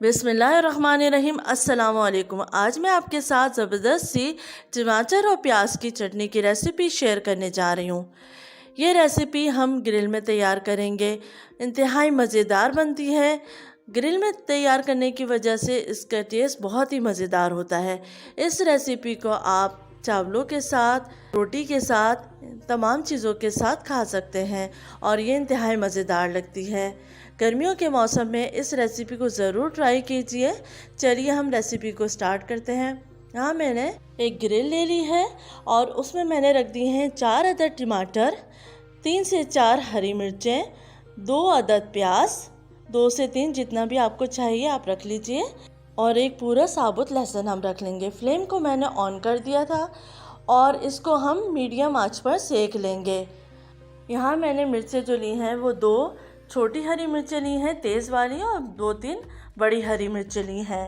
बिस्मिल्लाहिर्रहमानिर्रहीम। अस्सलाम वालेकुम। आज मैं आपके साथ ज़बरदस्त सी टमाटर और प्याज की चटनी की रेसिपी शेयर करने जा रही हूँ। ये रेसिपी हम ग्रिल में तैयार करेंगे, इंतहाई मज़ेदार बनती है। ग्रिल में तैयार करने की वजह से इसका टेस्ट बहुत ही मज़ेदार होता है। इस रेसिपी को आप चावलों के साथ, रोटी के साथ, तमाम चीज़ों के साथ खा सकते हैं और ये इंतहाई मज़ेदार लगती है। गर्मियों के मौसम में इस रेसिपी को ज़रूर ट्राई कीजिए। चलिए हम रेसिपी को स्टार्ट करते हैं। यहाँ मैंने एक ग्रिल ले ली है और उसमें मैंने रख दी हैं 4 अदद टमाटर, 3 से 4 हरी मिर्चें, 2 अदद प्याज, 2 से 3 जितना भी आपको चाहिए आप रख लीजिए, और एक पूरा साबुत लहसुन हम रख लेंगे। फ्लेम को मैंने ऑन कर दिया था और इसको हम मीडियम आंच पर सेक लेंगे। यहाँ मैंने मिर्चें जो ली हैं वो 2 छोटी हरी मिर्चें ली हैं तेज़ वाली, और 2-3 बड़ी हरी मिर्चें ली हैं।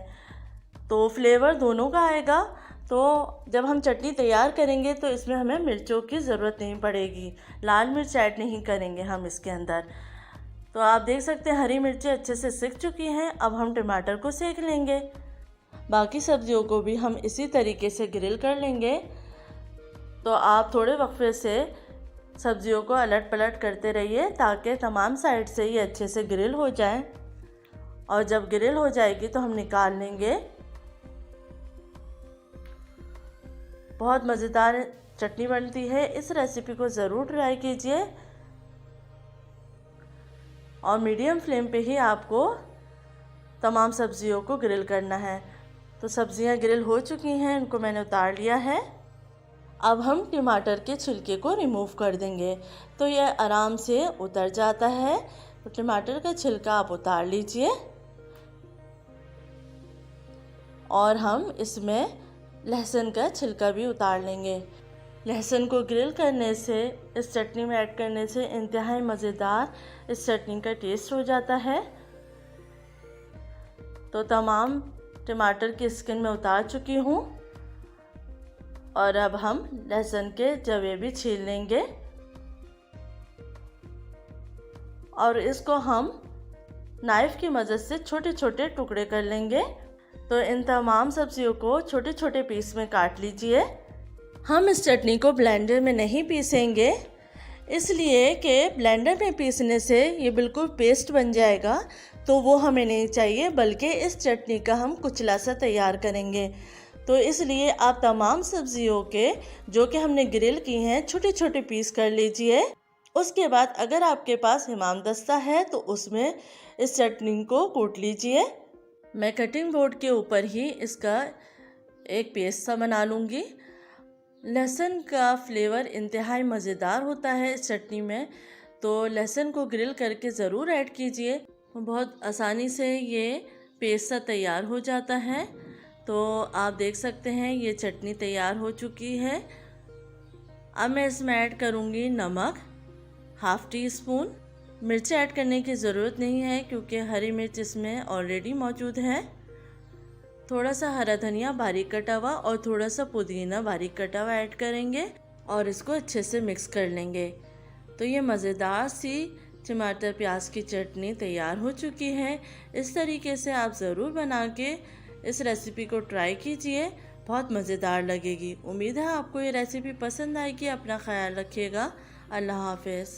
तो फ्लेवर दोनों का आएगा। तो जब हम चटनी तैयार करेंगे तो इसमें हमें मिर्चों की ज़रूरत नहीं पड़ेगी, लाल मिर्च ऐड नहीं करेंगे हम इसके अंदर। तो आप देख सकते हैं हरी मिर्चें अच्छे से सिक चुकी हैं। अब हम टमाटर को सेक लेंगे। बाकी सब्जियों को भी हम इसी तरीके से ग्रिल कर लेंगे। तो आप थोड़े वक्फे से सब्जियों को अलट पलट करते रहिए ताकि तमाम साइड से ये अच्छे से ग्रिल हो जाए। और जब ग्रिल हो जाएगी तो हम निकाल लेंगे। बहुत मज़ेदार चटनी बनती है। इस रेसिपी को ज़रूर ट्राई कीजिए और मीडियम फ्लेम पे ही आपको तमाम सब्जियों को ग्रिल करना है। तो सब्जियां ग्रिल हो चुकी हैं, इनको मैंने उतार लिया है। अब हम टमाटर के छिलके को रिमूव कर देंगे तो यह आराम से उतर जाता है। तो टमाटर का छिलका आप उतार लीजिए और हम इसमें लहसुन का छिलका भी उतार लेंगे। लहसुन को ग्रिल करने से, इस चटनी में ऐड करने से इंतहाई मज़ेदार इस चटनी का टेस्ट हो जाता है। तो तमाम टमाटर की स्किन में उतार चुकी हूँ और अब हम लहसुन के जवे भी छील लेंगे और इसको हम नाइफ़ की मदद से छोटे छोटे टुकड़े कर लेंगे। तो इन तमाम सब्जियों को छोटे छोटे पीस में काट लीजिए। हम इस चटनी को ब्लेंडर में नहीं पीसेंगे, इसलिए कि ब्लेंडर में पीसने से ये बिल्कुल पेस्ट बन जाएगा, तो वो हमें नहीं चाहिए, बल्कि इस चटनी का हम कुचला सा तैयार करेंगे। तो इसलिए आप तमाम सब्जियों के जो कि हमने ग्रिल की हैं छोटे छोटे पीस कर लीजिए। उसके बाद अगर आपके पास हमाम दस्ता है तो उसमें इस चटनी को कूट लीजिए। मैं कटिंग बोर्ड के ऊपर ही इसका एक पेस्ट सा बना लूँगी। लहसुन का फ्लेवर इंतहाई मज़ेदार होता है इस चटनी में, तो लहसुन को ग्रिल करके ज़रूर ऐड कीजिए। बहुत आसानी से ये पेस्ट सा तैयार हो जाता है। तो आप देख सकते हैं ये चटनी तैयार हो चुकी है। अब मैं इसमें ऐड करूँगी नमक, ½ टी स्पून। मिर्च ऐड करने की ज़रूरत नहीं है क्योंकि हरी मिर्च इसमें ऑलरेडी मौजूद है। थोड़ा सा हरा धनिया बारीक कटा हुआ और थोड़ा सा पुदीना बारीक कटा हुआ ऐड करेंगे और इसको अच्छे से मिक्स कर लेंगे। तो ये मज़ेदार सी टमाटर प्याज की चटनी तैयार हो चुकी है। इस तरीके से आप ज़रूर बना के इस रेसिपी को ट्राई कीजिए, बहुत मज़ेदार लगेगी। उम्मीद है आपको ये रेसिपी पसंद आएगी। अपना ख्याल रखिएगा। अल्लाह हाफ़िज़।